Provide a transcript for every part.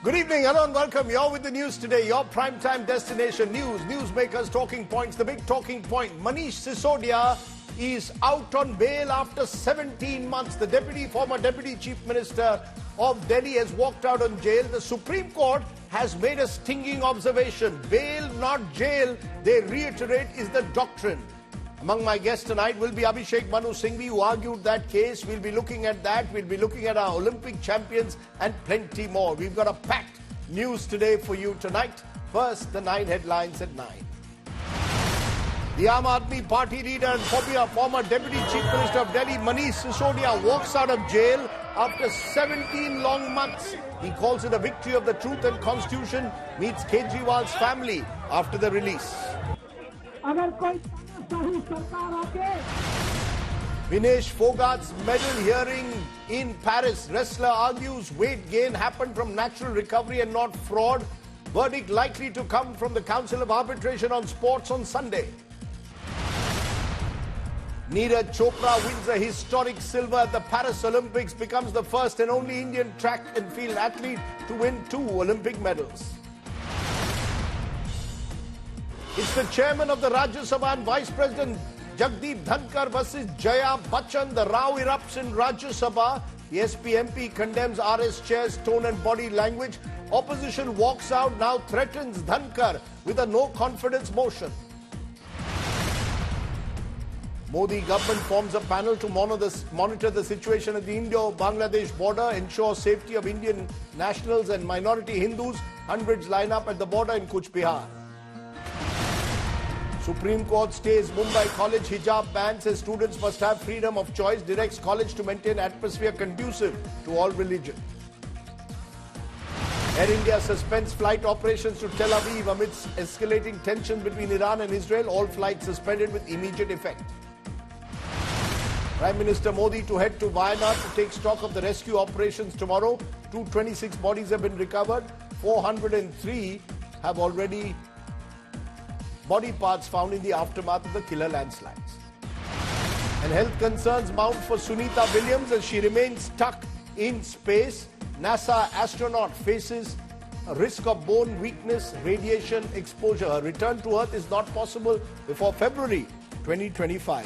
Good evening, hello and welcome. You're with the news today, your primetime destination news. Newsmakers talking points. The big talking point, Manish Sisodia is out on bail after 17 months. The former Deputy Chief Minister of Delhi has walked out on jail. The Supreme Court has made a stinging observation. Bail, not jail, they reiterate, is the doctrine. Among my guests tonight will be Abhishek Manu Singhvi, who argued that case. We'll be looking at that. We'll be looking at our Olympic champions and plenty more. We've got a packed news today for you tonight. First, the 9 headlines at 9. The Aam Aadmi Party leader and former Deputy Chief Minister of Delhi, Manish Sisodia, walks out of jail after 17 long months. He calls it a victory of the truth and constitution, meets Kejriwal's family after the release. Vinesh Fogart's medal hearing in Paris. Wrestler argues weight gain happened from natural recovery and not fraud. Verdict likely to come from the Council of Arbitration on Sports on Sunday. Neeraj Chopra wins a historic silver at the Paris Olympics, becomes the first and only Indian track and field athlete to win 2 Olympic medals. It's the chairman of the Rajya Sabha and Vice President Rajdeep Dhankar versus Jaya Bachchan. The row erupts in Rajya Sabha. The SP MP condemns RS chair's tone and body language. Opposition walks out, now threatens Dhankar with a no-confidence motion. Modi government forms a panel to monitor the situation at the Indo-Bangladesh border, ensure safety of Indian nationals and minority Hindus. Hundreds line up at the border in Kuch Bihar. Supreme Court stays Mumbai College hijab ban, says students must have freedom of choice, directs college to maintain atmosphere conducive to all religion. Air India suspends flight operations to Tel Aviv amidst escalating tension between Iran and Israel. All flights suspended with immediate effect. Prime Minister Modi to head to Wayanad to take stock of the rescue operations tomorrow. 226 bodies have been recovered. 403 have already body parts found in the aftermath of the killer landslides. And health concerns mount for Sunita Williams as she remains stuck in space. NASA astronaut faces a risk of bone weakness, radiation exposure. Her return to Earth is not possible before February 2025.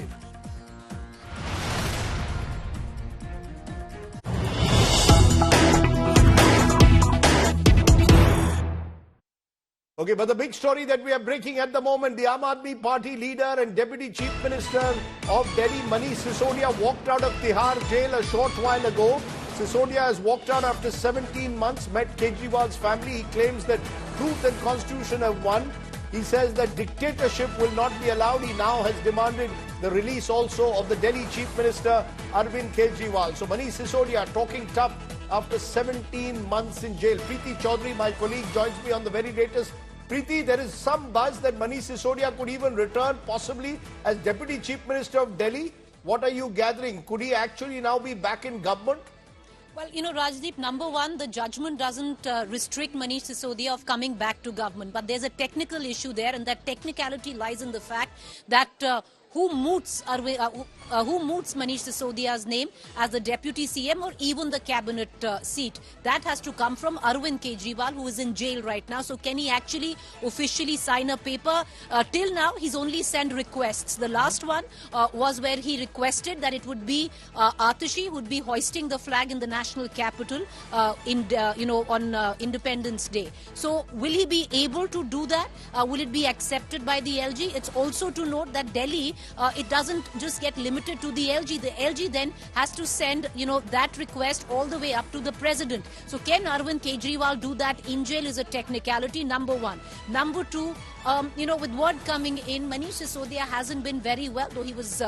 Okay, but the big story that we are breaking at the moment, the Aam Aadmi Party leader and Deputy Chief Minister of Delhi, Manish Sisodia, walked out of Tihar jail a short while ago. Sisodia has walked out after 17 months, met Kejriwal's family. He claims that truth and constitution have won. He says that dictatorship will not be allowed. He now has demanded the release also of the Delhi Chief Minister, Arvind Kejriwal. So Manish Sisodia talking tough after 17 months in jail. Preeti Chaudhary, my colleague, joins me on the very latest. Preeti, there is some buzz that Manish Sisodia could even return possibly as Deputy Chief Minister of Delhi. What are you gathering? Could he actually now be back in government? Well, you know, Rajdeep, number one, the judgment doesn't restrict Manish Sisodia of coming back to government. But there's a technical issue there, and that technicality lies in the fact that who moots Manish Sisodia's name as the Deputy CM or even the cabinet seat. That has to come from Arvind Kejriwal, who is in jail right now. So can he actually officially sign a paper? Till now, he's only sent requests. The last one was where he requested that it would be Atashi would be hoisting the flag in the national capital on Independence Day. So will he be able to do that? Will it be accepted by the LG? It's also to note that Delhi, it doesn't just get limited to the LG. The LG then has to send, that request all the way up to the president. So can Arvind Kejriwal do that in jail is a technicality, number one. Number two, with word coming in, Manish Sisodia hasn't been very well, though he was,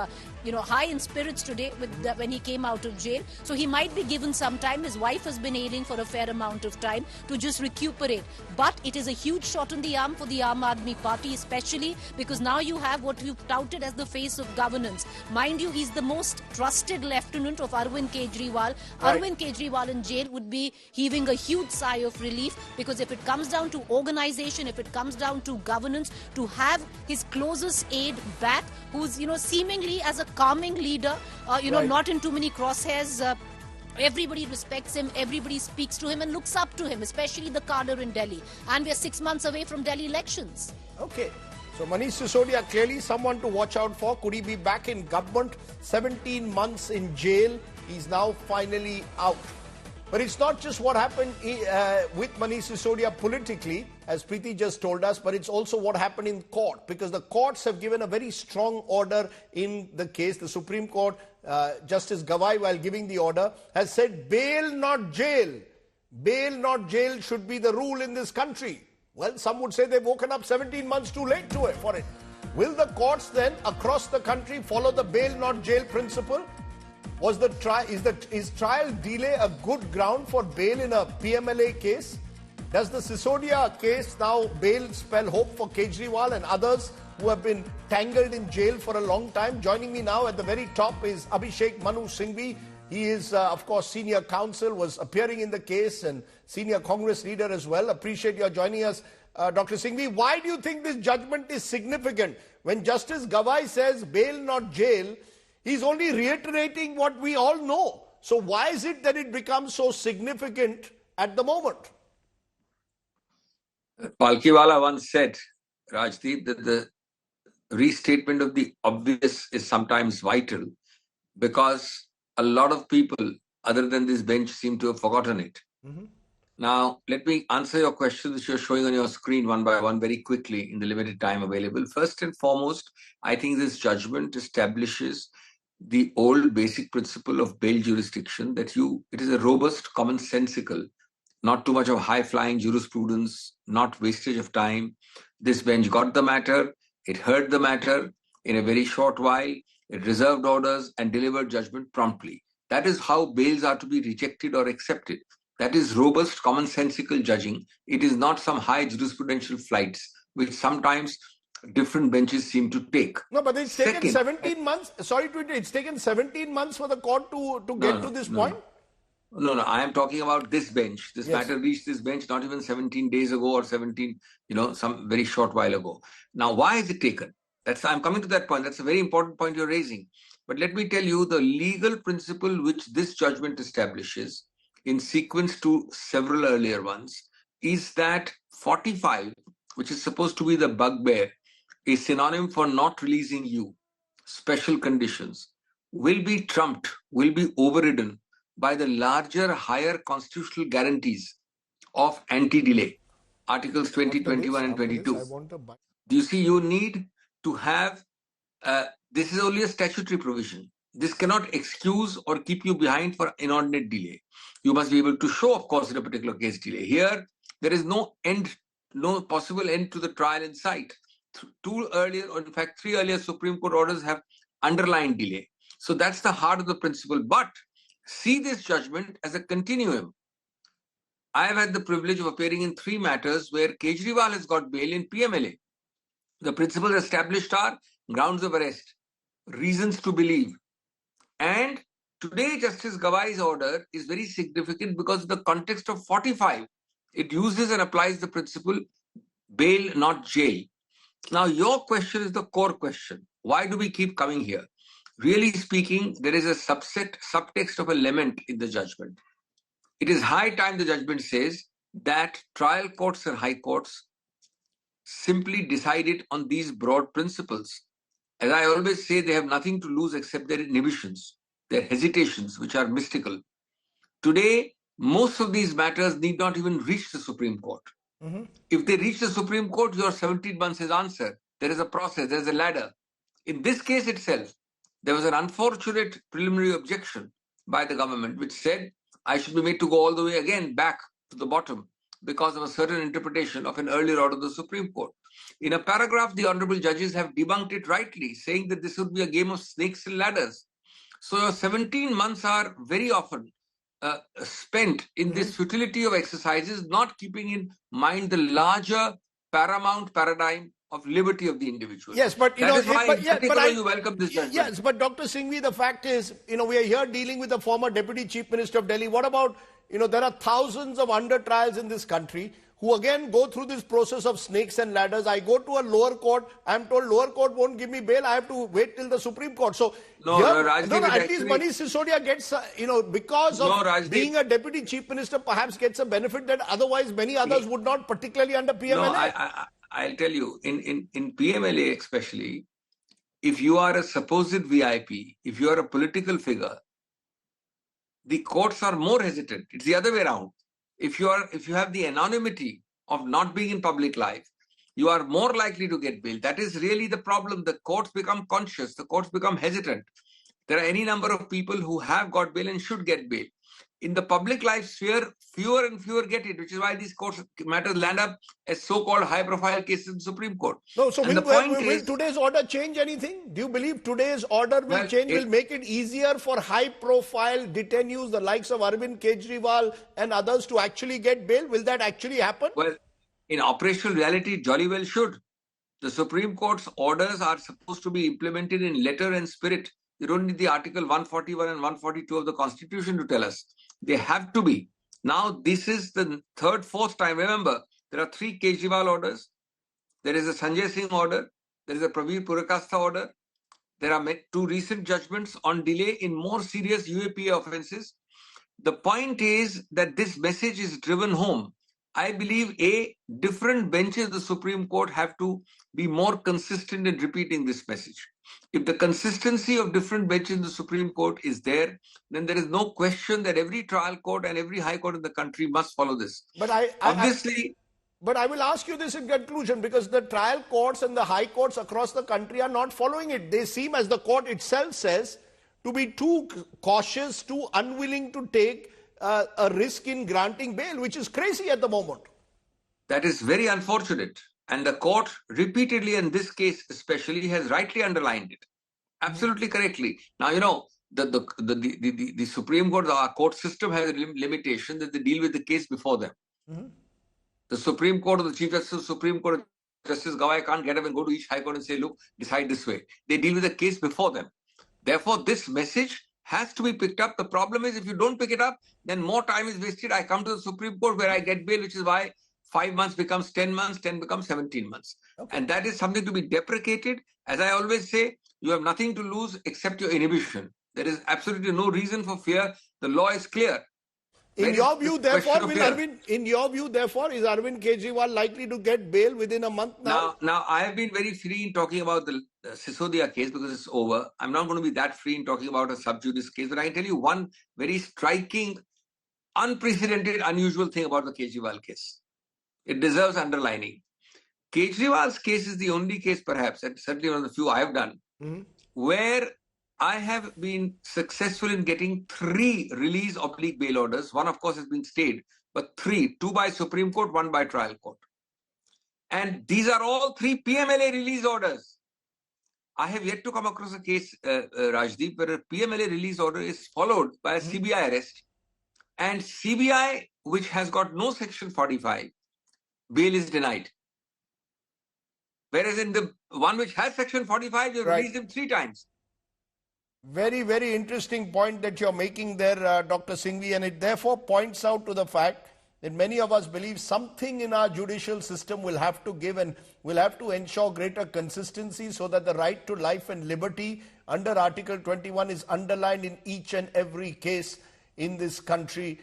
high in spirits today when he came out of jail. So he might be given some time. His wife has been ailing for a fair amount of time to just recuperate. But it is a huge shot in the arm for the Aam Aadmi Party, especially because now you have what you've touted as the face of governance. Mind you, he's the most trusted lieutenant of Arvind Kejriwal. Right. Arvind Kejriwal in jail would be heaving a huge sigh of relief, because if it comes down to organization, if it comes down to governance, to have his closest aide back, who's, seemingly as a calming leader, right, not in too many crosshairs, Everybody respects him, everybody speaks to him and looks up to him, especially the cadre in Delhi. And we're 6 months away from Delhi elections. Okay. So Manish Sisodia, clearly someone to watch out for. Could he be back in government? 17 months in jail. He's now finally out. But it's not just what happened with Manish Sisodia politically, as Preeti just told us, but it's also what happened in court, because the courts have given a very strong order in the case. The Supreme Court, Justice Gavai, while giving the order, has said bail, not jail. Bail, not jail should be the rule in this country. Well, some would say they've woken up 17 months too late for it. Will the courts then across the country follow the bail, not jail principle? Is trial delay a good ground for bail in a PMLA case? Does the Sisodia case now bail spell hope for Kejriwal and others who have been tangled in jail for a long time? Joining me now at the very top is Abhishek Manu Singhvi. He is, of course, senior counsel, was appearing in the case and senior Congress leader as well. Appreciate your joining us, Dr. Singhvi. Why do you think this judgment is significant? When Justice Gavai says bail, not jail, he's only reiterating what we all know. So why is it that it becomes so significant at the moment? Palkiwala once said, Rajdeep, that the restatement of the obvious is sometimes vital because a lot of people other than this bench seem to have forgotten it. Now, let me answer your question which you're showing on your screen one by one very quickly in the limited time available. First and foremost, I think this judgment establishes the old basic principle of bail jurisdiction, that it is a robust, commonsensical, not too much of high-flying jurisprudence, not wastage of time. This bench got the matter, it heard the matter in a very short while, it reserved orders and delivered judgment promptly. That is how bails are to be rejected or accepted. That is robust, commonsensical judging. It is not some high jurisprudential flights, which sometimes different benches seem to take. No, but it's taken 17 months. Sorry to interrupt. It's taken 17 months for the court to get to this point. No, I am talking about this bench. This matter reached this bench not even 17 days ago or 17, some very short while ago. Now, why is it taken? I'm coming to that point. That's a very important point you're raising. But let me tell you, the legal principle which this judgment establishes, in sequence to several earlier ones, is that 45, which is supposed to be the bugbear, a synonym for not releasing you, special conditions, will be trumped, will be overridden by the larger, higher constitutional guarantees of anti-delay, Articles 20, 21 and 22. Do you see, you need to have, this is only a statutory provision. This cannot excuse or keep you behind for inordinate delay. You must be able to show, of course, in a particular case delay. Here, there is no end, no possible end to the trial in sight. Three earlier Supreme Court orders have underlined delay. So that's the heart of the principle. But see this judgment as a continuum. I have had the privilege of appearing in 3 matters where Kejriwal has got bail in PMLA. The principles established are grounds of arrest, reasons to believe. And today, Justice Gavai's order is very significant because in the context of 45, it uses and applies the principle bail, not jail. Now, your question is the core question. Why do we keep coming here? Really speaking, there is a subtext of a lament in the judgment. It is high time, the judgment says, that trial courts and high courts simply decided on these broad principles. As I always say, they have nothing to lose except their inhibitions, their hesitations, which are mystical. Today, most of these matters need not even reach the Supreme Court. If they reach the Supreme Court, your 17 months is answered. There is a process, there is a ladder. In this case itself, there was an unfortunate preliminary objection by the government, which said, I should be made to go all the way again back to the bottom because of a certain interpretation of an earlier order of the Supreme Court. In a paragraph, the honorable judges have debunked it rightly, saying that this would be a game of snakes and ladders. So your 17 months are very often spent in this futility of exercises, not keeping in mind the larger paramount paradigm of liberty of the individual. Yes, but you welcome this judgment. Yes, but Dr. Singhvi, the fact is, we are here dealing with the former Deputy Chief Minister of Delhi. What about, there are thousands of under trials in this country who again go through this process of snakes and ladders. I go to a lower court, I'm told lower court won't give me bail, I have to wait till the Supreme Court. So Rajdeep, at least Manish Sisodia gets, because of being a deputy chief minister, perhaps gets a benefit that otherwise many others would not, particularly under PMLA. No, I'll tell you, in PMLA especially, if you are a supposed VIP, if you are a political figure, the courts are more hesitant. It's the other way around. If you have the anonymity of not being in public life, you are more likely to get bail. That is really the problem. The courts become conscious. The courts become hesitant. There are any number of people who have got bail and should get bail. In the public life sphere, fewer and fewer get it, which is why these court matters land up as so-called high-profile cases in the Supreme Court. No, so will today's order change anything? Do you believe today's order will will make it easier for high-profile detainees, the likes of Arvind Kejriwal and others, to actually get bail? Will that actually happen? Well, in operational reality, jolly well should. The Supreme Court's orders are supposed to be implemented in letter and spirit. You don't need the Article 141 and 142 of the Constitution to tell us. They have to be. Now, this is the third, fourth time. Remember, there are 3 Kejriwal orders. There is a Sanjay Singh order. There is a Praveer Purokasta order. There are 2 recent judgments on delay in more serious UAPA offences. The point is that this message is driven home. I believe different benches of the Supreme Court have to be more consistent in repeating this message. If the consistency of different benches in the Supreme Court is there, then there is no question that every trial court and every high court in the country must follow this. But I will ask you this in conclusion, because the trial courts and the high courts across the country are not following it. They seem, as the court itself says, to be too cautious, too unwilling to take a risk in granting bail, which is crazy at the moment. That is very unfortunate. And the court repeatedly, in this case especially, has rightly underlined it. Absolutely correctly. Now, the Supreme Court, our court system has a limitation that they deal with the case before them. The Supreme Court, or the Chief Justice of the Supreme Court, Justice Gavai, can't get up and go to each high court and say, look, decide this way. They deal with the case before them. Therefore, this message has to be picked up. The problem is, if you don't pick it up, then more time is wasted. I come to the Supreme Court where I get bail, which is why 5 months becomes 10 months, 10 becomes 17 months. Okay. And that is something to be deprecated. As I always say, you have nothing to lose except your inhibition. There is absolutely no reason for fear. The law is clear. In your view, therefore, is Arvind Kejriwal likely to get bail within a month now? Now, I have been very free in talking about the Sisodia case because it's over. I'm not going to be that free in talking about a sub judice case, but I can tell you one very striking, unprecedented, unusual thing about the Kejriwal case. It deserves underlining. Kejriwal's case is the only case, perhaps, and certainly one of the few I have done, where I have been successful in getting 3 release/bail orders. One, of course, has been stayed, but 3, 2 by Supreme Court, 1 by trial court. And these are all 3 PMLA release orders. I have yet to come across a case, Rajdeep, where a PMLA release order is followed by a CBI arrest. And CBI, which has got no Section 45, bail is denied. Whereas in the one which has Section 45, you released him 3 times. Very, very interesting point that you're making there, Dr. Singhvi, and it therefore points out to the fact that many of us believe something in our judicial system will have to give, and will have to ensure greater consistency so that the right to life and liberty under Article 21 is underlined in each and every case in this country.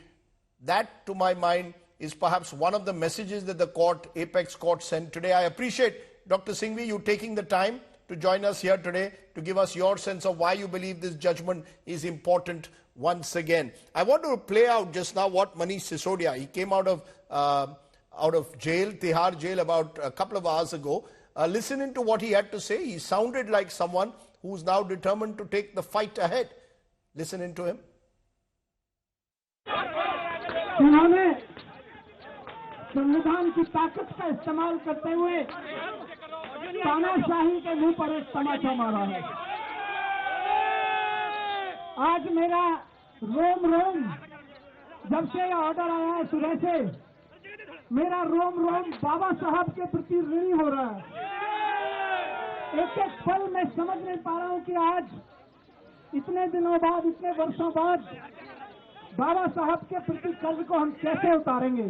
That, to my mind, is perhaps one of the messages that the court, Apex Court, sent today. I appreciate, Dr. Singhvi, you taking the time to join us here today to give us your sense of why you believe this judgment is important once again. I want to play out just now what Manish Sisodia, he came out of jail, Tihar jail, about a couple of hours ago. Listening to what he had to say, he sounded like someone who's now determined to take the fight ahead. Listen to him. उन्होंने संविधान की ताकत का इस्तेमाल करते हुए तानाशाही के मुंह पर एक तमाचा मारा है। आज मेरा रोम रोम, जब से यह ऑर्डर आया है सुबह से, मेरा रोम रोम बाबा साहब के प्रति ऋणी हो रहा है। एक एक पल मैं समझ नहीं पा रहा हूं कि आज इतने दिनों बाद, इतने वर्षों बाद बाबा साहब के प्रति कर्ज को हम कैसे उतारेंगे।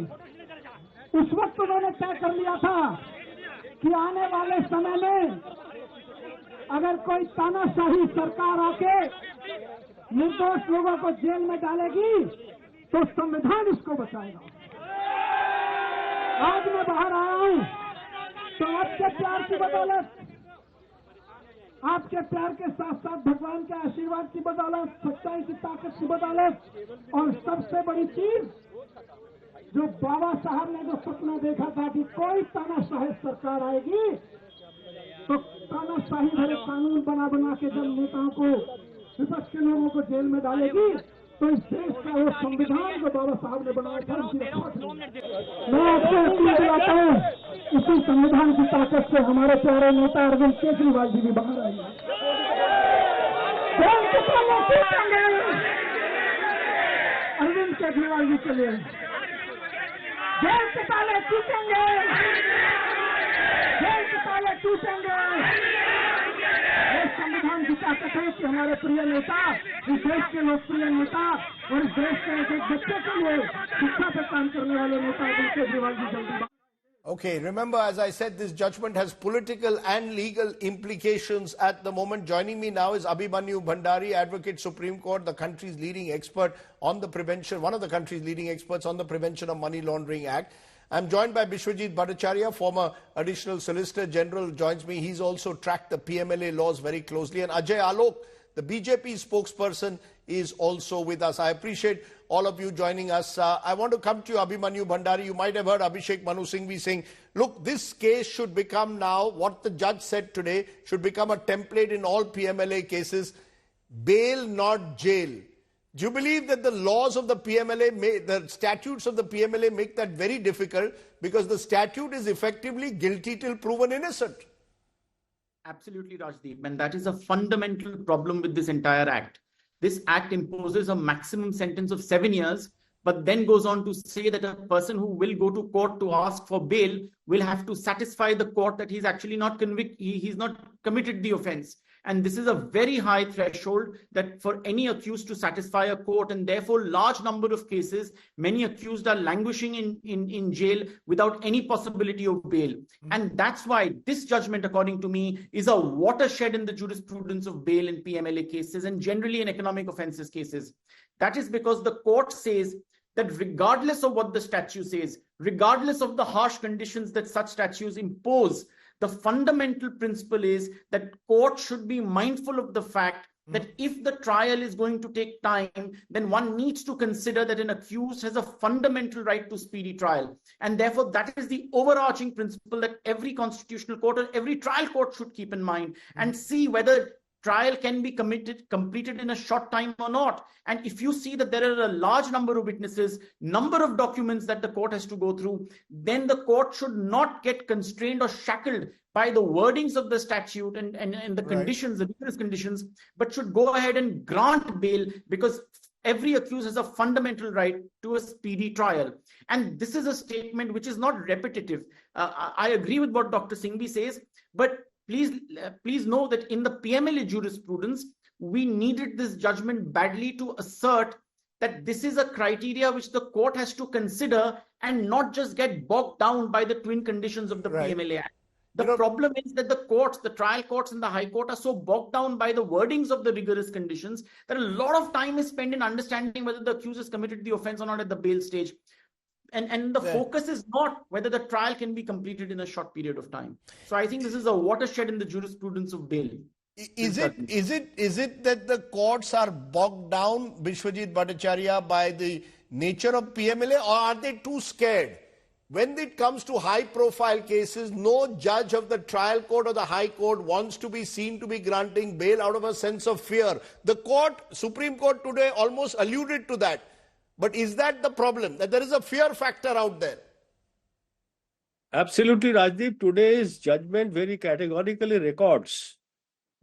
उस वक्त उन्होंने तय कर लिया था कि आने वाले समय में अगर कोई तानाशाही सरकार आके निर्दोष लोगों को जेल में डालेगी तो संविधान उसको बचाएगा। आज मैं बाहर आया हूं तो आपके प्यार की बदौलत, आपके प्यार के साथ साथ भगवान के आशीर्वाद की बदौलत, सच्चाई की ताकत की बदौलत, और सबसे बड़ी चीज जो बाबा साहब ने जो सपना देखा था कि कोई तानाशाही सरकार आएगी तो तानाशाही भरे कानून बना के जब नेताओं को, विपक्ष के लोगों को जेल में डालेगी तो इस देश का वो संविधान जो बाबा साहब ने बनाया था उसकी रक्षा करेगी। मैं आपको अपील दिलाता हूं, इसी संविधान की ताकत से हमारे प्यारे नेता अरविंद केजरीवाल जी भी बाहर आए। अरविंद केजरीवाल जी चलिए, जेल के ताले टूटेंगे, जेल के ताले टूटेंगे। ये संविधान की ताकत है कि हमारे प्रिय नेता, इस देश के लोकप्रिय नेता और इस देश के एक बच्चे के लिए शिक्षा पे काम करने वाले नेता अरविंद केजरीवाल जी जल्दी। Okay, remember, as I said, this judgment has political and legal implications at the moment. Joining me now is Abhimanyu Bhandari, Advocate Supreme Court, the country's leading expert on the prevention, one of the country's leading experts on the Prevention of Money Laundering Act. I'm joined by Biswajit Bhattacharya, former Additional Solicitor General, joins me. He's also tracked the PMLA laws very closely. And Ajay Alok, the BJP spokesperson, is also with us. I appreciate all of you joining us. I want to come to you, Abhimanyu Bhandari. You might have heard Abhishek Manu Singhvi saying, look, this case should become now, what the judge said today, should become a template in all PMLA cases. Bail, not jail. Do you believe that the laws of the PMLA, the statutes of the PMLA make that very difficult because the statute is effectively guilty till proven innocent? Absolutely, Rajdeep. And that is a fundamental problem with this entire act. This act imposes a maximum sentence of 7 years, but then goes on to say that a person who will go to court to ask for bail will have to satisfy the court that he's actually not convicted, he's not committed the offense. And this is a very high threshold that for any accused to satisfy a court, and therefore large number of cases, many accused are languishing in jail without any possibility of bail. And that's why this judgment, according to me, is a watershed in the jurisprudence of bail in PMLA cases and generally in economic offences cases. That is because the court says that regardless of what the statute says, regardless of the harsh conditions that such statutes impose, the fundamental principle is that court should be mindful of the fact that if the trial is going to take time, then one needs to consider that an accused has a fundamental right to speedy trial. And therefore, that is the overarching principle that every constitutional court or every trial court should keep in mind and see whether trial can be completed in a short time or not. And if you see that there are a large number of witnesses, number of documents that the court has to go through, then the court should not get constrained or shackled by the wordings of the statute and the conditions, the rigorous conditions, but should go ahead and grant bail because every accused has a fundamental right to a speedy trial. And this is a statement which is not repetitive. I agree with what Dr. Singhvi says, but please know that in the PMLA jurisprudence, we needed this judgment badly to assert that this is a criteria which the court has to consider and not just get bogged down by the twin conditions of the PMLA Act. The problem is that the courts, the trial courts and the high court are so bogged down by the wordings of the rigorous conditions that a lot of time is spent in understanding whether the accused has committed the offense or not at the bail stage. And the focus is not whether the trial can be completed in a short period of time. So I think this is a watershed in the jurisprudence of bail. Is it that the courts are bogged down, Biswajit Bhattacharya, by the nature of PMLA, or are they too scared? When it comes to high-profile cases, no judge of the trial court or the high court wants to be seen to be granting bail out of a sense of fear. The court, Supreme Court today almost alluded to that. But is that the problem, that there is a fear factor out there? Absolutely, Rajdeep. Today's judgment very categorically records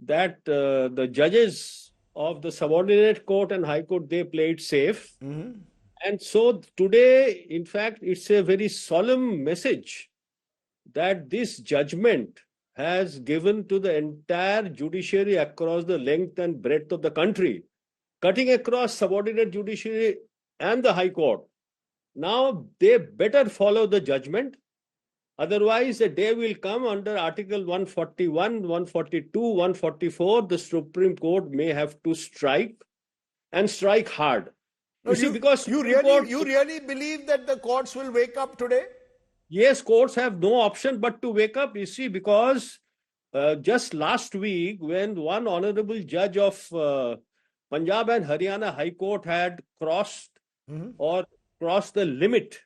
that the judges of the subordinate court and high court, they played safe. And so today, in fact, it's a very solemn message that this judgment has given to the entire judiciary across the length and breadth of the country, cutting across subordinate judiciary and the high court, Now they better follow the judgment. Otherwise, a day will come under Article 141, 142, 144. The Supreme Court may have to strike and strike hard. No, You see, because you really believe that the courts will wake up today? Yes, courts have no option but to wake up. You see, because just last week, when one honorable judge of Punjab and Haryana High Court had crossed the limit,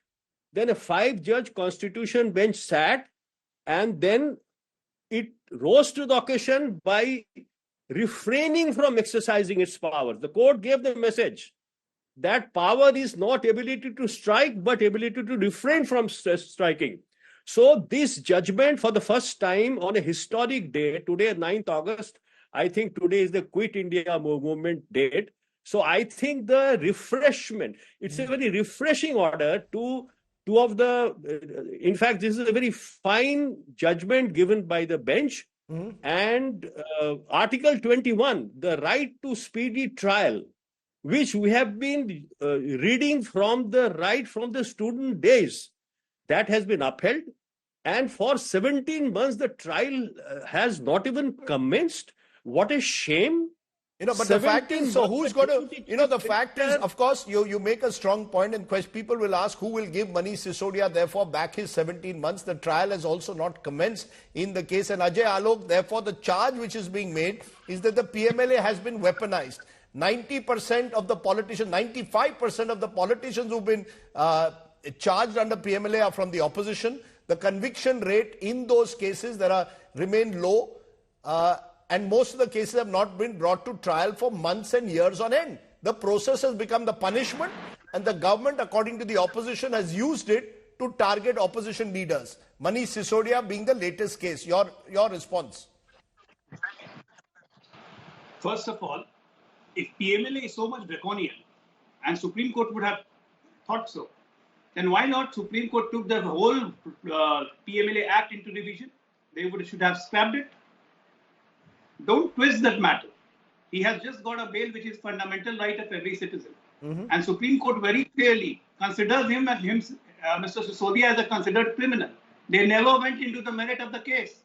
then a 5-judge constitution bench sat, and then it rose to the occasion by refraining from exercising its power. The court gave the message that power is not ability to strike, but ability to refrain from striking. So this judgment, for the first time on a historic day, today, 9th August, I think today is the Quit India movement date. So I think the refreshment, it's a very refreshing order to two of the, in fact, this is a very fine judgment given by the bench. And Article 21, the right to speedy trial, which we have been reading from the student days, that has been upheld. And for 17 months, the trial has not even commenced. What a shame. But the fact is, so who's going to, the fact is, of course, you make a strong point, and people will ask who will give Manish Sisodia, therefore, back his 17 months. The trial has also not commenced in the case. And Ajay Alok, therefore, the charge which is being made is that the PMLA has been weaponized. 90% of the politicians, 95% of the politicians who've been charged under PMLA are from the opposition. The conviction rate in those cases remain low. And most of the cases have not been brought to trial for months and years on end. The process has become the punishment, and the government, according to the opposition, has used it to target opposition leaders. Manish Sisodia being the latest case. Your response? First of all, if PMLA is so much draconian, and Supreme Court would have thought so, then why not Supreme Court took the whole PMLA Act into revision? They should have scrapped it. Don't twist that matter. He has just got a bail which is fundamental right of every citizen. And Supreme Court very clearly considers him as Mr. Sisodia as a considered criminal. They never went into the merit of the case.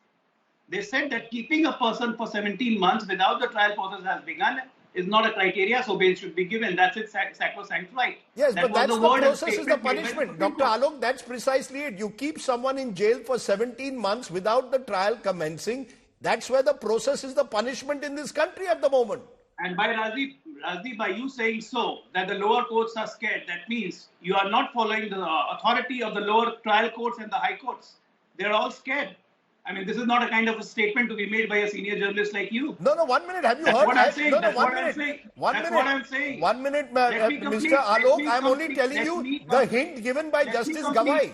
They said that keeping a person for 17 months without the trial process has begun is not a criteria, so bail should be given. That's its sacrosanct right. Yes, but that's the process is the punishment. Dr. Alok, that's precisely it. You keep someone in jail for 17 months without the trial commencing. That's where the process is the punishment in this country at the moment. And by Rajdeep, by you saying so, that the lower courts are scared, that means you are not following the authority of the lower trial courts and the high courts. They're all scared. I mean, this is not a kind of a statement to be made by a senior journalist like you. No, 1 minute. Have you heard? What I'm saying. No, That's 1 what minute. I'm saying. 1 That's minute. what I'm saying. 1 minute, Mr. Alok. I'm only telling you the hint given by Justice Gavai.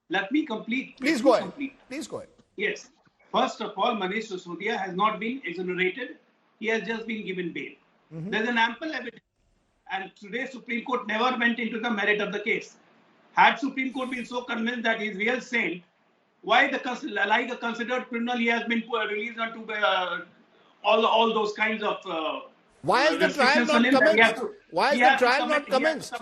Let me complete. Please go ahead. Please go ahead. Yes. First of all, Manish Sisodia has not been exonerated. He has just been given bail. There's an ample evidence. And today, Supreme Court never went into the merit of the case. Had Supreme Court been so convinced that he's real saint, why, like a considered criminal, he has been released onto all those kinds of... Why has the trial not commenced? Why has the trial not commenced?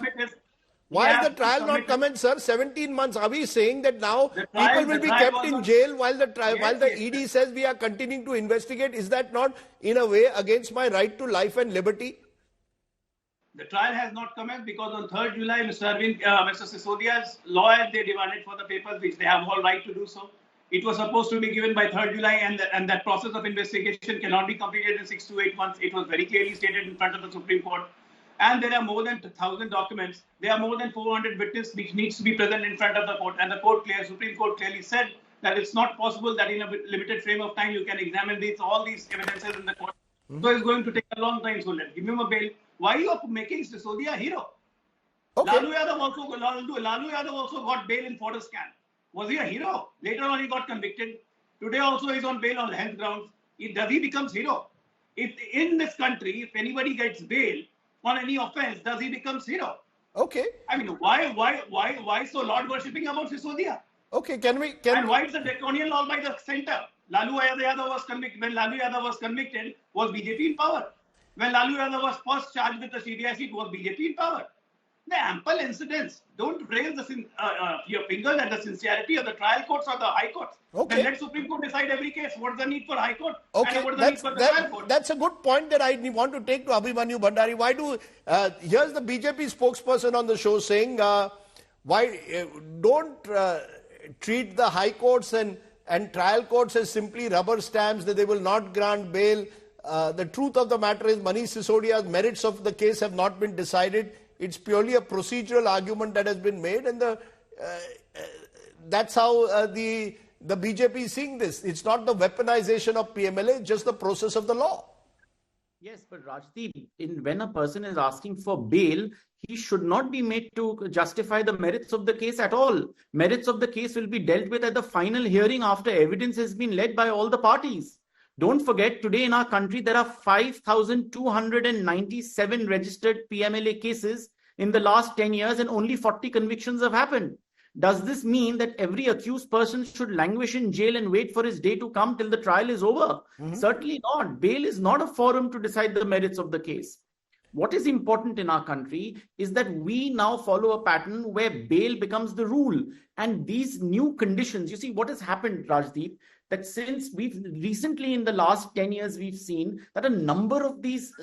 Why is the trial not commenced, sir? 17 months. Are we saying that now people will be kept in jail while the ED says we are continuing to investigate? Is that not, in a way, against my right to life and liberty? The trial has not commenced because on 3rd July, Mr. Sisodia's lawyers, they demanded for the papers, which they have all right to do so. It was supposed to be given by 3rd July, and that process of investigation cannot be completed in 6 to 8 months. It was very clearly stated in front of the Supreme Court. And there are more than 1,000 documents. There are more than 400 witnesses which needs to be present in front of the court. And the Supreme Court clearly said that it's not possible that in a limited frame of time you can examine all these evidences in the court. So it's going to take a long time. So let's give him a bail. Why are you making Sisodia a hero? Okay. Lalu Yadav also got bail in Forest Camp. Was he a hero? Later on he got convicted. Today also he's on bail on health grounds. Does he become hero? If in this country, if anybody gets bail on any offense, does he become hero? Okay. I mean, why so Lord worshipping about Sisodia? Okay, and why is the draconian law by the center? Lalu Yadav was convicted. When Lalu Yadav was convicted, was BJP in power? When Lalu Yadav was first charged with the CBI seat, was BJP in power? The ample incidents. Don't raise your fingers at the sincerity of the trial courts or the high courts. Okay. Then let Supreme Court decide every case. What's the need for high court? Okay, And what's the need for the trial court? that's a good point that I want to take to Abhimanyu Bhandari. Why do here's the BJP spokesperson on the show saying why don't treat the high courts and trial courts as simply rubber stamps that they will not grant bail. The truth of the matter is Manish Sisodia's merits of the case have not been decided. It's purely a procedural argument that has been made, and that's how the BJP is seeing this. It's not the weaponization of PMLA, just the process of the law. Yes, but Rajdeep, when a person is asking for bail, he should not be made to justify the merits of the case at all. Merits of the case will be dealt with at the final hearing after evidence has been led by all the parties. Don't forget, today in our country, there are 5,297 registered PMLA cases in the last 10 years and only 40 convictions have happened. Does this mean that every accused person should languish in jail and wait for his day to come till the trial is over? Certainly not. Bail is not a forum to decide the merits of the case. What is important in our country is that we now follow a pattern where bail becomes the rule. And these new conditions, you see what has happened, Rajdeep, that since we've recently in the last 10 years, we've seen that a number of these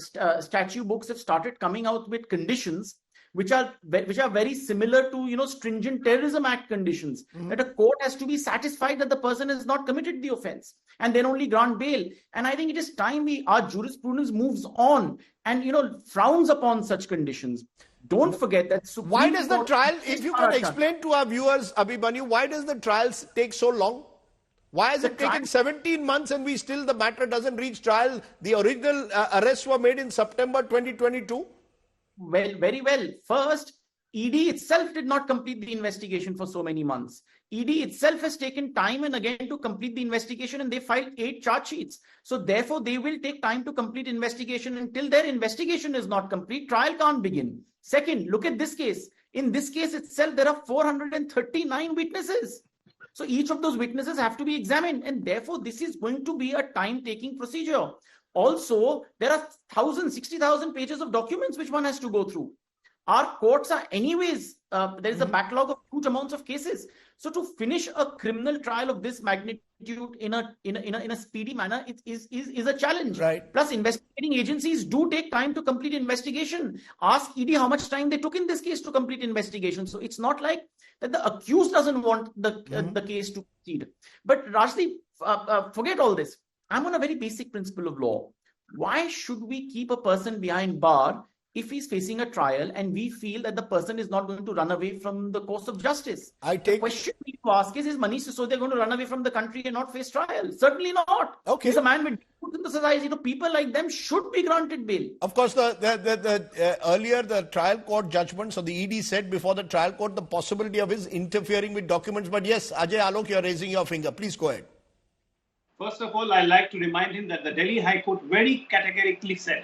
statute books have started coming out with conditions which are very similar to, stringent Terrorism Act conditions, that a court has to be satisfied that the person has not committed the offense and then only grant bail. And I think it is time our jurisprudence moves on and, frowns upon such conditions. Don't forget that Supreme Why does the Court trial, if you can explain to our viewers, Abhimanyu, why does the trial take so long? Why has it taken 17 months and the matter doesn't reach trial? The original arrests were made in September 2022. Well, very well. First, ED itself did not complete the investigation for so many months. ED itself has taken time and again to complete the investigation, and they filed 8 charge sheets. So therefore, they will take time to complete investigation. Until their investigation is not complete, trial can't begin. Second, look at this case. In this case itself, there are 439 witnesses. So each of those witnesses have to be examined, and therefore this is going to be a time-taking procedure. Also, there are 60,000 pages of documents which one has to go through. Our courts are anyways, there is a backlog of huge amounts of cases. So to finish a criminal trial of this magnitude in a speedy manner is a challenge. Right. Plus, investigating agencies do take time to complete investigation. Ask ED how much time they took in this case to complete investigation. So it's not like that the accused doesn't want the case to proceed. But Rajdeep, forget all this. I'm on a very basic principle of law. Why should we keep a person behind bar if he's facing a trial and we feel that the person is not going to run away from the course of justice? The question we need to ask is Manish Sisodia going to run away from the country and not face trial? Certainly not. Okay. He's a man with good in the society. People like them should be granted bail. Of course, earlier the trial court judgment, so the ED said before the trial court the possibility of his interfering with documents. But yes, Ajay Alok, you're raising your finger. Please go ahead. First of all, I'd like to remind him that the Delhi High Court very categorically said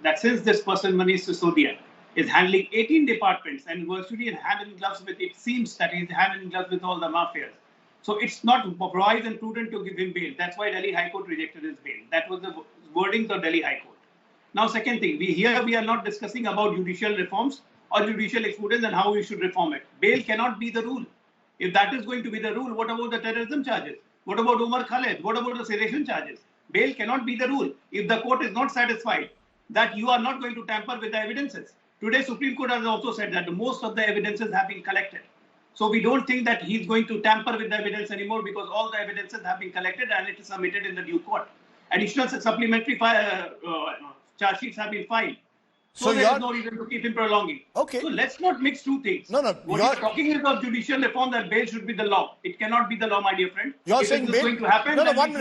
that since this person, Manish Sisodia, is handling 18 departments and virtually hand in gloves with, it seems that he's hand in gloves with all the mafias. So it's not wise and prudent to give him bail. That's why Delhi High Court rejected his bail. That was the wordings of Delhi High Court. Now, second thing, we are not discussing about judicial reforms or judicial experience and how we should reform it. Bail cannot be the rule. If that is going to be the rule, what about the terrorism charges? What about Umar Khalid? What about the sedition charges? Bail cannot be the rule. If the court is not satisfied that you are not going to tamper with the evidences. Today, Supreme Court has also said that most of the evidences have been collected. So we don't think that he's going to tamper with the evidence anymore because all the evidences have been collected and it is submitted in the due court. Additional supplementary charge sheets have been filed. So there is no reason to keep him prolonging. Okay. So let's not mix two things. No. What you're talking is of judicial reform, that bail should be the law. It cannot be the law, my dear friend. You're if saying this bail? Is going to happen, No, 1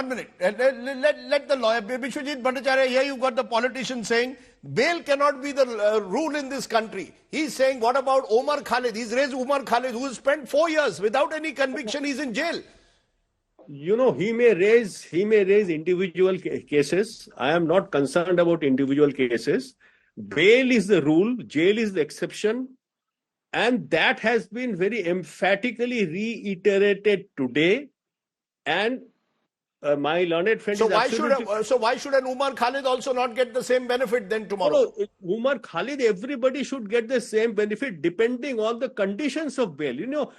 minute. Let the lawyer, Vishwajit Bhattacharya, here you've got the politician saying bail cannot be the rule in this country. He's saying, what about Omar Khalid? He's raised Omar Khalid, who spent 4 years without any conviction. He's in jail. He may raise individual cases. I am not concerned about individual cases. Bail is the rule, jail is the exception, and that has been very emphatically reiterated today. And my learned friend So is why absolutely... so why should an Umar Khalid also not get the same benefit then tomorrow? No, Umar Khalid, everybody should get the same benefit depending on the conditions of bail. You know,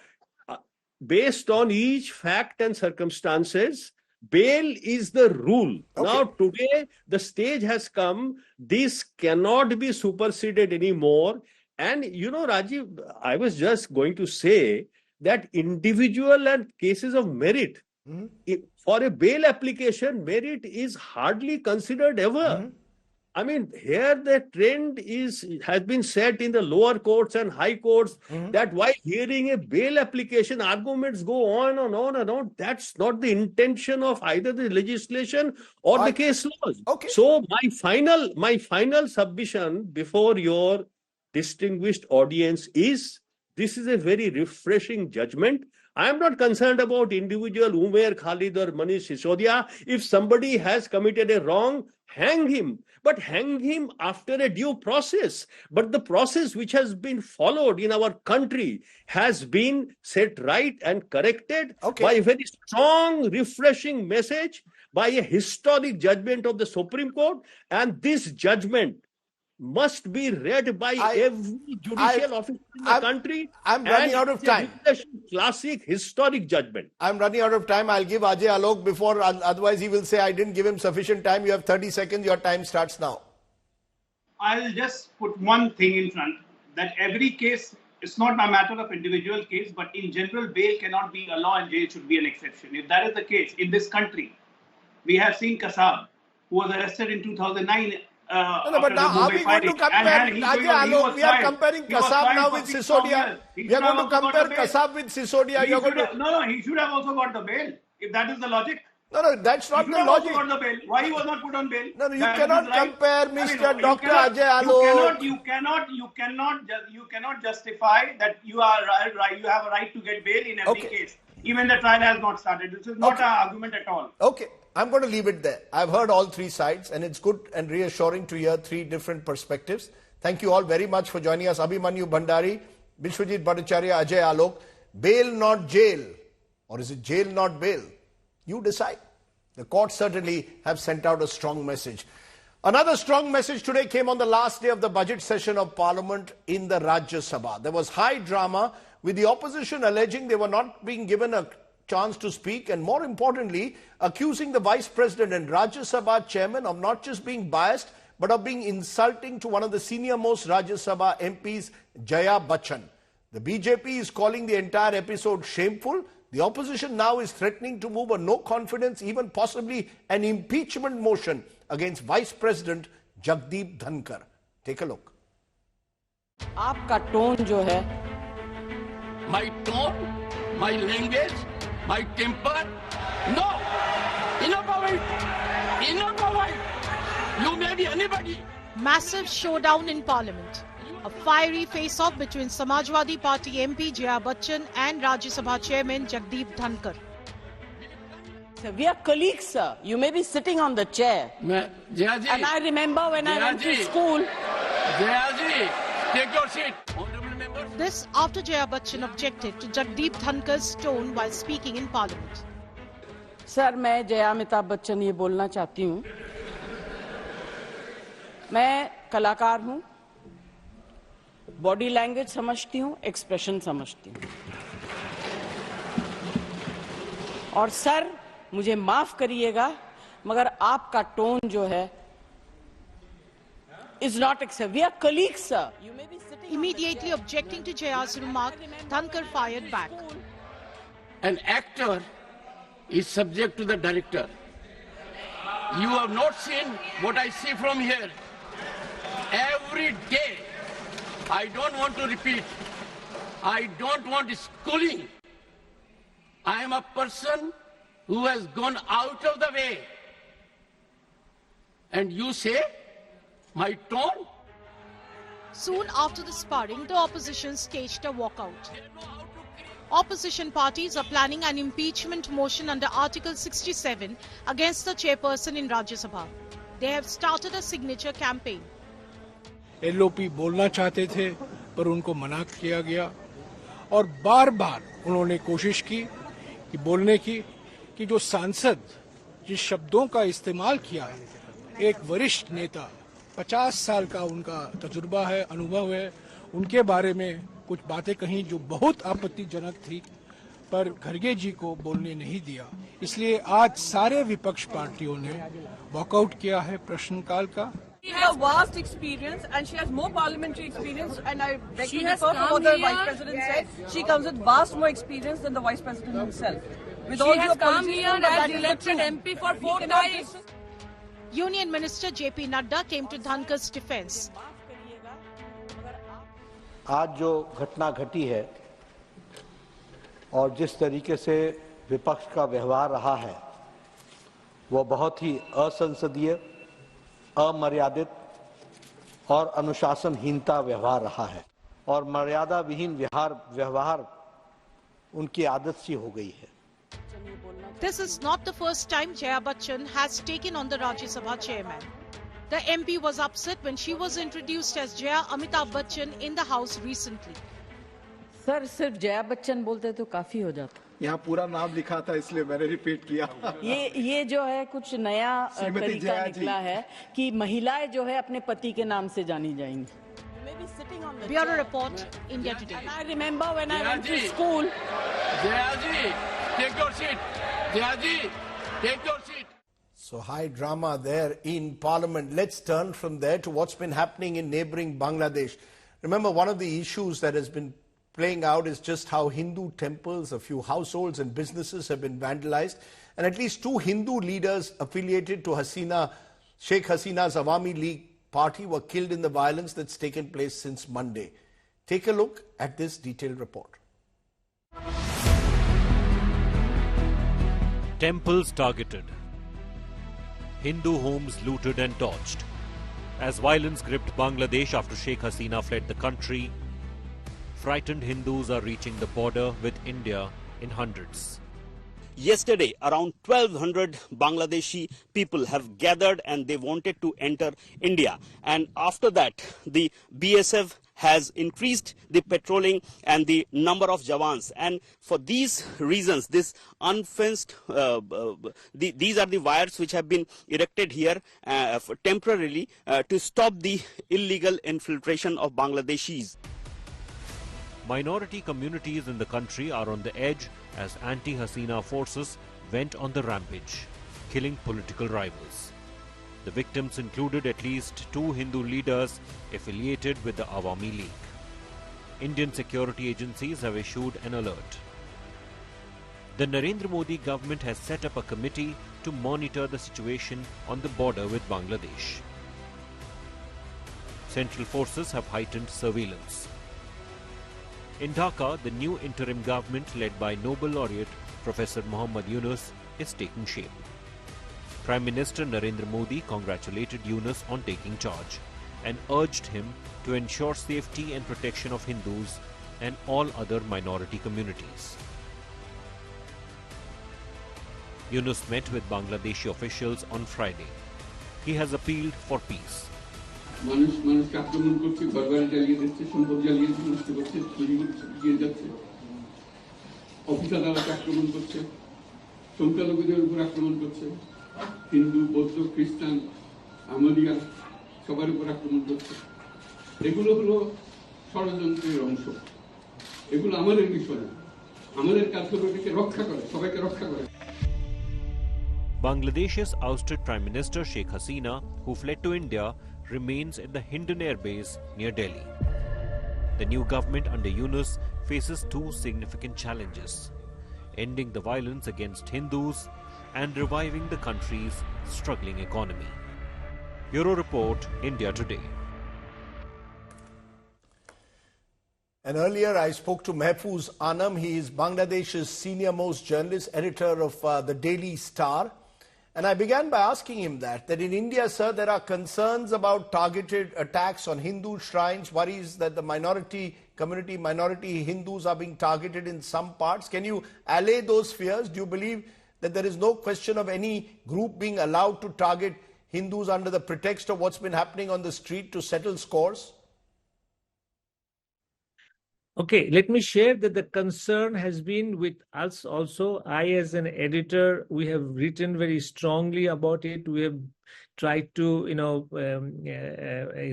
based on each fact and circumstances, bail is the rule. Okay. Now, today, the stage has come. This cannot be superseded anymore. And, you know, Rajiv, I was just going to say that individual and cases of merit, for a bail application, merit is hardly considered ever. I mean, here the trend has been set in the lower courts and high courts that while hearing a bail application, arguments go on and on and on. That's not the intention of either the legislation or the case laws. Okay. So my final submission before your distinguished audience is, this is a very refreshing judgment. I am not concerned about individual Umar Khalid or Manish Sisodia. If somebody has committed a wrong, hang him. But hang him after a due process. But the process which has been followed in our country has been set right and corrected by a very strong, refreshing message, by a historic judgment of the Supreme Court. And this judgment must be read by every judicial officer in the country. I'm running out of time. Classic historic judgment. I'm running out of time. I'll give Ajay Alok before, otherwise he will say I didn't give him sufficient time. You have 30 seconds. Your time starts now. I'll just put one thing in front, that every case, it's not a matter of individual case, but in general, bail cannot be a law and jail should be an exception. If that is the case, in this country, we have seen Kasab, who was arrested in 2009. No, but now are we going to compare, Ajay Alok, we are comparing Kasab now with Sisodia. We are going to compare Kasab with Sisodia. He should have also got the bail, if that is the logic. No, that's not the logic. Got the bail. Why he was not put on bail? No, you cannot compare Mr. Dr. Ajay Alok. You cannot justify that you have a right to get bail in every case. Even the trial has not started. This is not an argument at all. Okay. I'm going to leave it there. I've heard all three sides and it's good and reassuring to hear three different perspectives. Thank you all very much for joining us. Abhimanyu Bhandari, Vishwajit Bhattacharya, Ajay Alok. Bail not jail. Or is it jail not bail? You decide. The courts certainly have sent out a strong message. Another strong message today came on the last day of the budget session of Parliament in the Rajya Sabha. There was high drama with the opposition alleging they were not being given a chance to speak, and more importantly, accusing the Vice President and Rajya Sabha Chairman of not just being biased, but of being insulting to one of the senior most Rajya Sabha MPs, Jaya Bachchan. The BJP is calling the entire episode shameful. The opposition now is threatening to move a no confidence, even possibly an impeachment motion against Vice President Jagdeep Dhankar. Take a look. आपका tone जो है, my tone, my language, my temper, no, enough of it, enough of it. You may be anybody. Massive showdown in Parliament. A fiery face-off between Samajwadi Party MP Jaya Bachchan and Rajya Sabha Chairman Jagdeep Dhankar. We are colleagues, sir. You may be sitting on the chair. Jayaji, and I remember when I went to school. Jayaji, take your seat. Honorable members. This after Jaya Bachchan objected to Jagdeep Dhankar's tone while speaking in Parliament. Sir, मैं जया अमिताभ बच्चन ये बोलना चाहती हूँ. मैं कलाकार हूँ. Body language समझती हूँ, एक्सप्रेशन समझती हूँ. और सर, मुझे माफ करिएगा, मगर आपका टोन जो है is not acceptable. We are colleagues, sir. You may be sitting. Immediately objecting to Jaya's remark, Dhankar fired back. An actor is subject to the director. You have not seen what I see from here. Every day, I don't want to repeat. I don't want schooling. I am a person who has gone out of the way. And you say, my tone? Soon after the sparring, the opposition staged a walkout. Opposition parties are planning an impeachment motion under Article 67 against the chairperson in Rajya Sabha. They have started a signature campaign. LOP बोलना चाहते थे पर उनको मना किया गया और बार-बार उन्होंने कोशिश की कि बोलने की कि जो सांसद जिस शब्दों का इस्तेमाल किया है, एक वरिष्ठ नेता 50 साल का उनका तजुर्बा है, अनुभव है, उनके बारे में कुछ बातें कहीं जो बहुत आपत्तिजनक थी, पर खड़गे जी को बोलने नहीं दिया। इसलिए आज सारे विपक्ष पार्टियों ने वॉकआउट किया है प्रश्नकाल का। She has vast experience and she has more parliamentary experience, and I beg to differ from what the Vice President said. She comes with vast more experience than the Vice President himself. With all your policies, that is elected MP for 4 times. Union Minister JP Nadda came to Dhankar's defense. आज जो घटना घटी है और जिस तरीके से विपक्ष का व्यवहार रहा है, वो बहुत ही असंसदीय, अमर्यादित और अनुशासनहीनता व्यवहार रहा है और मर्यादा विहीन व्यवहार उनकी आदत सी हो गई है। This is not the first time Jaya Bachchan has taken on the Rajya Sabha chairman. The MP was upset when she was introduced as Jaya Amitabh Bachchan in the House recently. Sir सिर्फ जया बच्चन बोलते तो काफी हो जाता। यहाँ पूरा नाम लिखा था इसलिए मैंने रिपीट किया। ये जो है कुछ नया तरीका निकला है कि महिलाएं जो है अपने पति के नाम से जानी जाएंगी। Bureau Report, India Today. And I remember when I went to school. Jayaji, take your seat. Jayaji, take your seat. So high drama there in Parliament. Let's turn from there to what's been happening in neighboring Bangladesh. Remember, one of the issues that has been playing out is just how Hindu temples, a few households and businesses have been vandalized, and at least 2 Hindu leaders affiliated to Sheikh Hasina's Awami League party were killed in the violence that's taken place since Monday. Take a look at this detailed report. Temples targeted. Hindu homes looted and torched. As violence gripped Bangladesh after Sheikh Hasina fled the country, frightened Hindus are reaching the border with India in hundreds. Yesterday, around 1,200 Bangladeshi people have gathered and they wanted to enter India. And after that, the BSF has increased the patrolling and the number of Jawans. And for these reasons, this unfenced, these are the wires which have been erected here temporarily to stop the illegal infiltration of Bangladeshis. Minority communities in the country are on the edge as anti-Hasina forces went on the rampage, killing political rivals. The victims included at least 2 Hindu leaders affiliated with the Awami League. Indian security agencies have issued an alert. The Narendra Modi government has set up a committee to monitor the situation on the border with Bangladesh. Central forces have heightened surveillance. In Dhaka, the new interim government led by Nobel laureate Professor Muhammad Yunus is taking shape. Prime Minister Narendra Modi congratulated Yunus on taking charge and urged him to ensure safety and protection of Hindus and all other minority communities. Yunus met with Bangladeshi officials on Friday. He has appealed for peace. মানুষকে আক্রমণ করছে, ঘরবাড়ি জ্বালিয়ে দিচ্ছে, সম্পদ জ্বালিয়ে নষ্ট করছে, চুরি দিয়ে যাচ্ছে, অফিস আদালত আক্রমণ করছে, সংখ্যালঘুদের উপর আক্রমণ করছে, হিন্দু, বৌদ্ধ, খ্রিস্টান, আহমদিয়া সবার উপর আক্রমণ করছে। এগুলো হলো ষড়যন্ত্রের অংশ। এগুলো আমাদের বিষয় না। আমাদের কাজ হলো এটাকে রক্ষা করে, সবাইকে রক্ষা করে। Bangladesh's ousted Prime Minister Sheikh Hasina, who fled to India, remains at the Hindon Air Base near Delhi. The new government under Yunus faces 2 significant challenges: ending the violence against Hindus and reviving the country's struggling economy. Bureau Report, India Today. And earlier I spoke to Mahfouz Anam. He is Bangladesh's senior-most journalist, editor of the Daily Star. And I began by asking him that in India, sir, there are concerns about targeted attacks on Hindu shrines, worries that the minority community, minority Hindus are being targeted in some parts. Can you allay those fears? Do you believe that there is no question of any group being allowed to target Hindus under the pretext of what's been happening on the street to settle scores? Okay, let me share that the concern has been with us also. I, as an editor, we have written very strongly about it. We have tried to,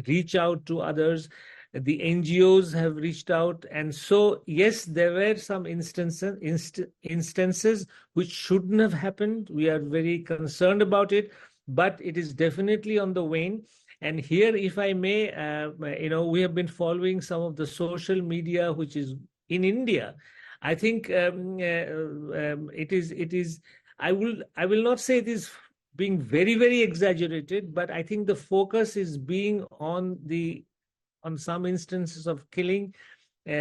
reach out to others. The NGOs have reached out, and so yes, there were some instances which shouldn't have happened. We are very concerned about it, but it is definitely on the wane. And here, if I may, we have been following some of the social media, which is in India. I think it is. I will not say it is being very, very exaggerated, but I think the focus is being on some instances of killing,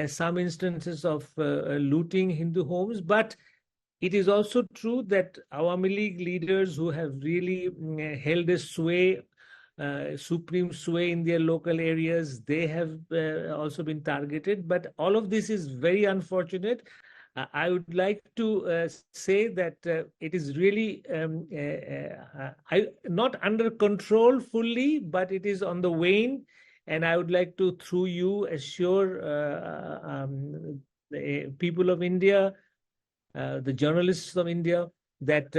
some instances of looting Hindu homes, but it is also true that Awami League leaders who have really held a sway, supreme sway in their local areas, they have also been targeted. But all of this is very unfortunate. I would like to say that it is really not under control fully, but it is on the wane. And I would like to, through you, assure the people of India, the journalists of India, that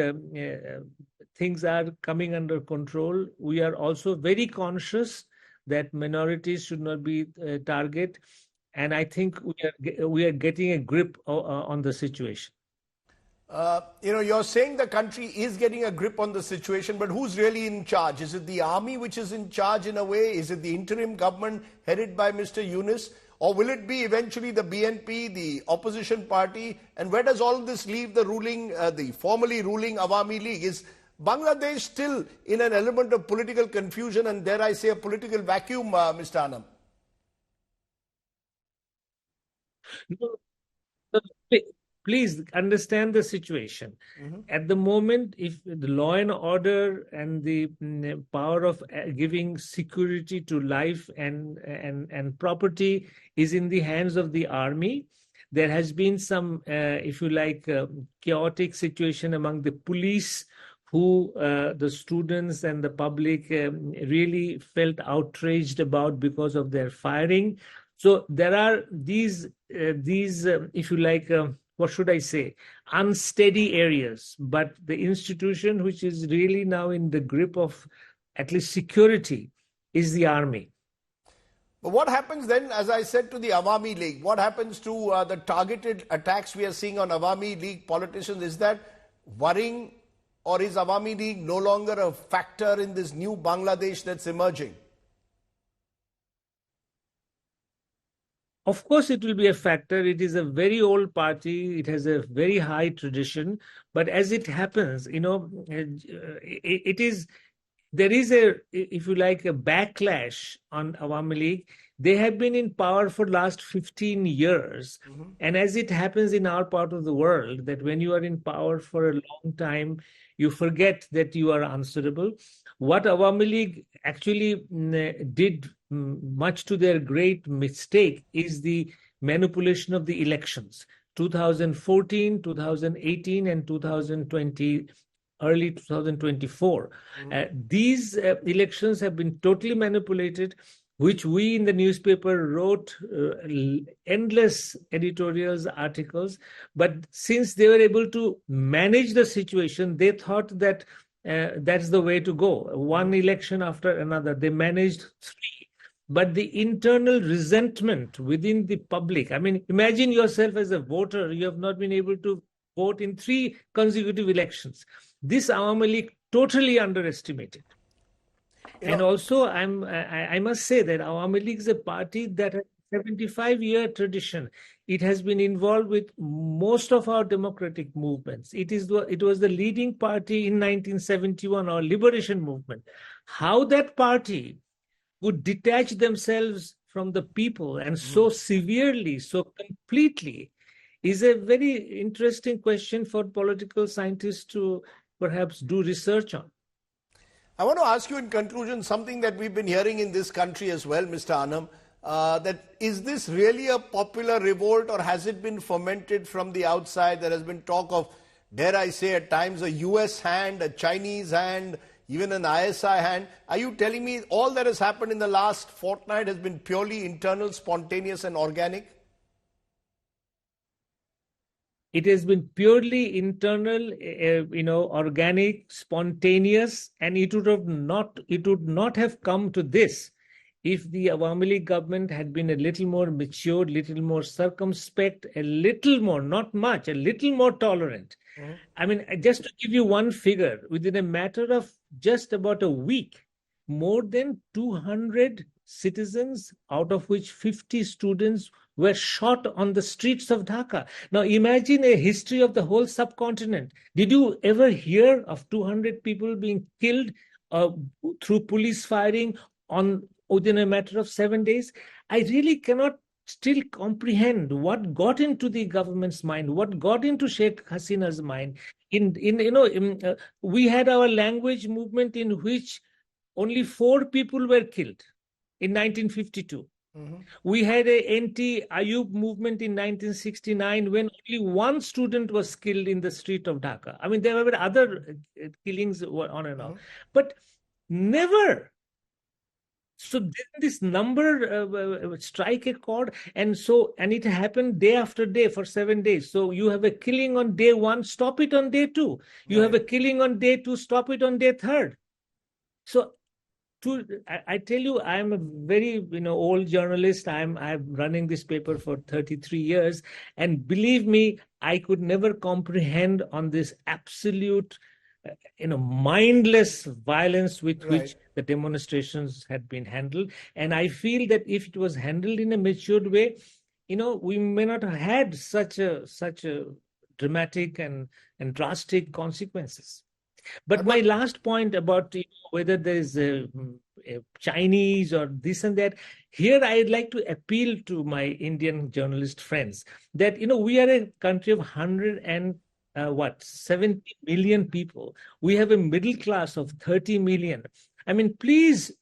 things are coming under control. We are also very conscious that minorities should not be target, and I think we are getting a grip on the situation. You're saying the country is getting a grip on the situation, but who's really in charge? Is it the army which is in charge in a way? Is it the interim government headed by Mr. Yunus? Or will it be eventually the BNP, the opposition party? And where does all this leave the the formerly ruling Awami League? Is Bangladesh still in an element of political confusion and, dare I say, a political vacuum, Mr. Anam? No, please understand the situation. At the moment, if the law and order and the power of giving security to life and property is in the hands of the army, there has been some, if you like, chaotic situation among the police, who the students and the public really felt outraged about because of their firing. So there are these if you like, what should I say, unsteady areas. But the institution which is really now in the grip of at least security is the army. But what happens then, as I said, to the Awami League? What happens to the targeted attacks we are seeing on Awami League politicians? Is that worrying, or is Awami League no longer a factor in this new Bangladesh that's emerging? Of course, it will be a factor. It is a very old party. It has a very high tradition. But as it happens, there is a, if you like, a backlash on Awami League. They have been in power for the last 15 years. And as it happens in our part of the world, that when you are in power for a long time, you forget that you are answerable. What Awami League actually did, much to their great mistake, is the manipulation of the elections. 2014, 2018, and 2020, early 2024. These elections have been totally manipulated, which we in the newspaper wrote endless editorials, articles. But since they were able to manage the situation, they thought that that's the way to go. One election after another, they managed 3. But the internal resentment within the public, I mean, imagine yourself as a voter, you have not been able to vote in 3 consecutive elections. This Awami League totally underestimated. And also, I must say that Awami League is a party that has a 75-year tradition. It has been involved with most of our democratic movements. It was the leading party in 1971, our liberation movement. How that party would detach themselves from the people and so severely, so completely, is a very interesting question for political scientists to perhaps do research on. I want to ask you in conclusion something that we've been hearing in this country as well, Mr. Anam, that is this really a popular revolt, or has it been fomented from the outside? There has been talk of, dare I say, at times a US hand, a Chinese hand, even an ISI hand. Are you telling me all that has happened in the last fortnight has been purely internal, spontaneous and organic? It has been purely internal, organic, spontaneous, and it would not have come to this if the Awami League government had been a little more mature, little more circumspect, a little more, not much, a little more tolerant. I mean, just to give you one figure, within a matter of just about a week, more than 200 citizens, out of which 50 students, were shot on the streets of Dhaka. Now imagine a history of the whole subcontinent. Did you ever hear of 200 people being killed through police firing within a matter of 7 days? I really cannot still comprehend what got into the government's mind, what got into Sheikh Hasina's mind. We had our language movement in which only 4 people were killed in 1952. We had a anti-Ayub movement in 1969 when only 1 student was killed in the street of Dhaka. I mean, there were other killings on and off, but never. So then this number strike a chord, and it happened day after day for 7 days. So you have a killing on day 1, stop it on day 2. You have a killing on day 2, stop it on day 3. So I tell you, I'm a very old journalist. I'm running this paper for 33 years, and believe me, I could never comprehend on this absolute mindless violence with which the demonstrations had been handled. And I feel that if it was handled in a matured way, we may not have had such a dramatic and drastic consequences. But my last point about whether there is a Chinese or this and that, here I'd like to appeal to my Indian journalist friends that we are a country of 70 million people. We have a middle class of 30 million. I mean, please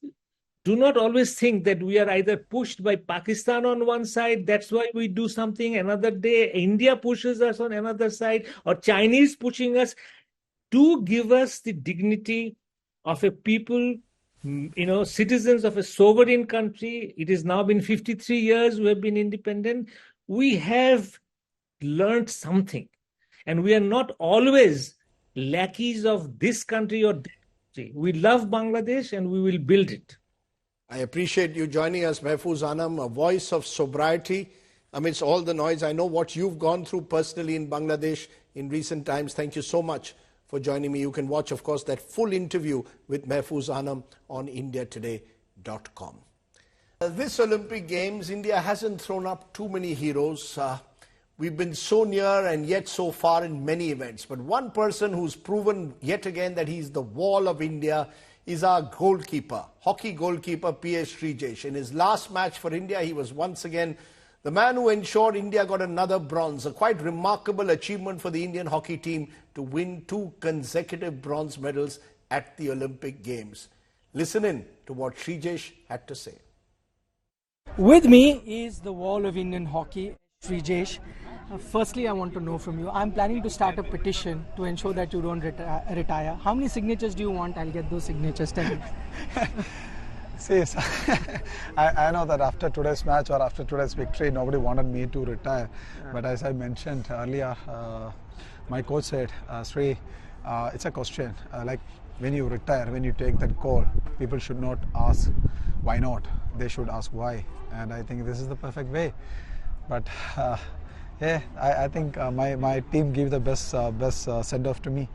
do not always think that we are either pushed by Pakistan on one side, that's why we do something. Another day, India pushes us on another side, or Chinese pushing us. Do give us the dignity of a people, citizens of a sovereign country. It has now been 53 years we have been independent. We have learned something. And we are not always lackeys of this country or that country. We love Bangladesh and we will build it. I appreciate you joining us, Mahfouz Anam, a voice of sobriety amidst all the noise. I know what you've gone through personally in Bangladesh in recent times. Thank you so much for joining me. You can watch, of course, that full interview with Mahfouz Anam on indiatoday.com. This Olympic Games, India hasn't thrown up too many heroes. We've been so near and yet so far in many events. But one person who's proven yet again that he's the wall of India is our goalkeeper, hockey goalkeeper P.S. Srijesh. In his last match for India, he was once again the man who ensured India got another bronze. A quite remarkable achievement for the Indian hockey team to win 2 consecutive bronze medals at the Olympic Games. Listen in to what Srijesh had to say. With me is the wall of Indian hockey, Srijesh. Firstly, I want to know from you, I'm planning to start a petition to ensure that you don't retire. How many signatures do you want? I'll get those signatures. Tell me. See, I know that after today's match or after today's victory, nobody wanted me to retire. But as I mentioned earlier, my coach said, Sri, it's a question. Like when you retire, when you take that call, people should not ask why not. They should ask why. And I think this is the perfect way. But yeah, I think my team gave the best send-off to me.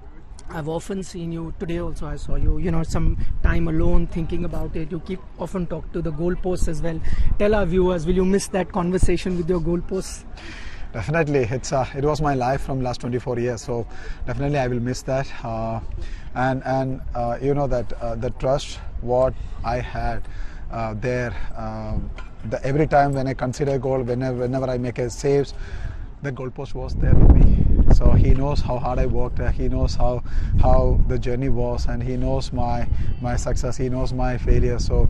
I've often seen you, today also I saw you, some time alone thinking about it. You often talk to the goalposts as well. Tell our viewers, will you miss that conversation with your goalposts? Definitely, it was my life from last 24 years, so definitely I will miss that. And you know that the trust what I had there, every time when I consider a goal, whenever I make a saves, the goalpost was there with me. So he knows how hard I worked. He knows how the journey was, and he knows my success. He knows my failure. So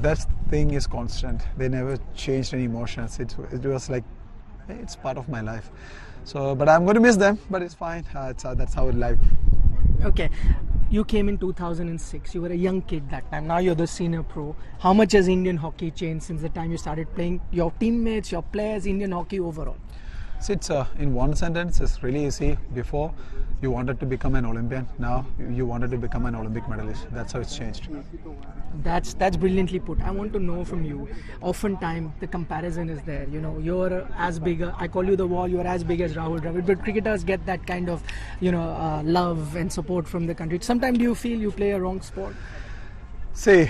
that thing is constant. They never changed any emotions. It was like it's part of my life. So, but I'm going to miss them. But it's fine. That's how life. Okay. You came in 2006. You were a young kid that time. Now you're the senior pro. How much has Indian hockey changed since the time you started playing? Your teammates, your players, Indian hockey overall? See, it's in one sentence, it's really easy. Before, you wanted to become an Olympian. Now, you wanted to become an Olympic medalist. That's how it's changed. That's brilliantly put. I want to know from you. Oftentimes, the comparison is there. You know, you're as big. I call you the wall. You're as big as Rahul Dravid. But cricketers get that kind of, love and support from the country. Sometimes, do you feel you play a wrong sport? See,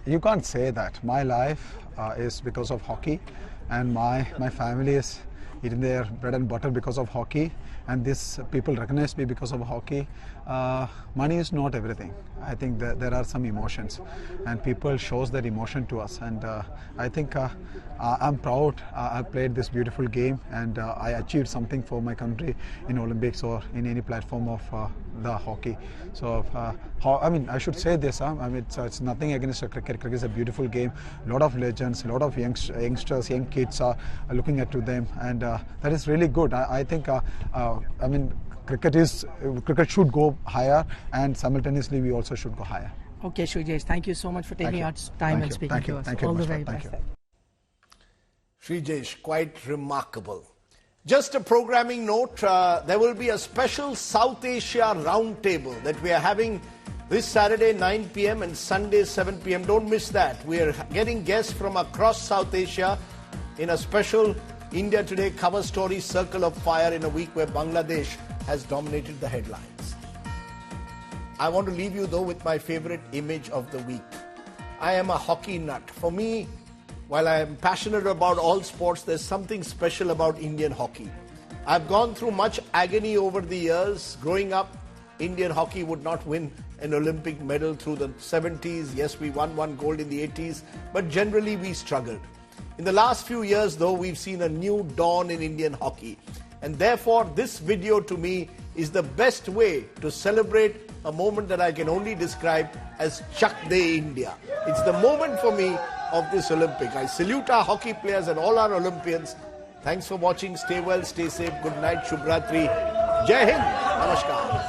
you can't say that. My life is because of hockey, and my family is eating their bread and butter because of hockey, and these people recognize me because of hockey. Money is not everything. I think that there are some emotions, and people shows that emotion to us, and I think I'm proud I played this beautiful game, and I achieved something for my country in Olympics or in any platform of the hockey. So I should say this, it's nothing against cricket. Cricket is a beautiful game. A lot of legends, a lot of youngsters, young kids are looking up to them, and that is really good. I think cricket should go higher, and simultaneously we also should go higher. Okay, Srijesh, thank you so much for taking out time and speaking to us. All the very best. Srijesh, quite remarkable. Just a programming note, there will be a special South Asia roundtable that we are having this Saturday 9 p.m. and Sunday 7 p.m. Don't miss that. We are getting guests from across South Asia in a special India Today cover story, Circle of Fire, in a week where Bangladesh has dominated the headlines. I want to leave you though with my favorite image of the week. I am a hockey nut. For me, while I am passionate about all sports, there's something special about Indian hockey. I've gone through much agony over the years. Growing up, Indian hockey would not win an Olympic medal through the 70s. Yes, we won one gold in the 80s, but generally we struggled. In the last few years, though, we've seen a new dawn in Indian hockey. And therefore, this video to me is the best way to celebrate a moment that I can only describe as Chak De India. It's the moment for me of this Olympic. I salute our hockey players and all our Olympians. Thanks for watching. Stay well, stay safe. Good night. Shubh Ratri. Jai Hind. Namaskar.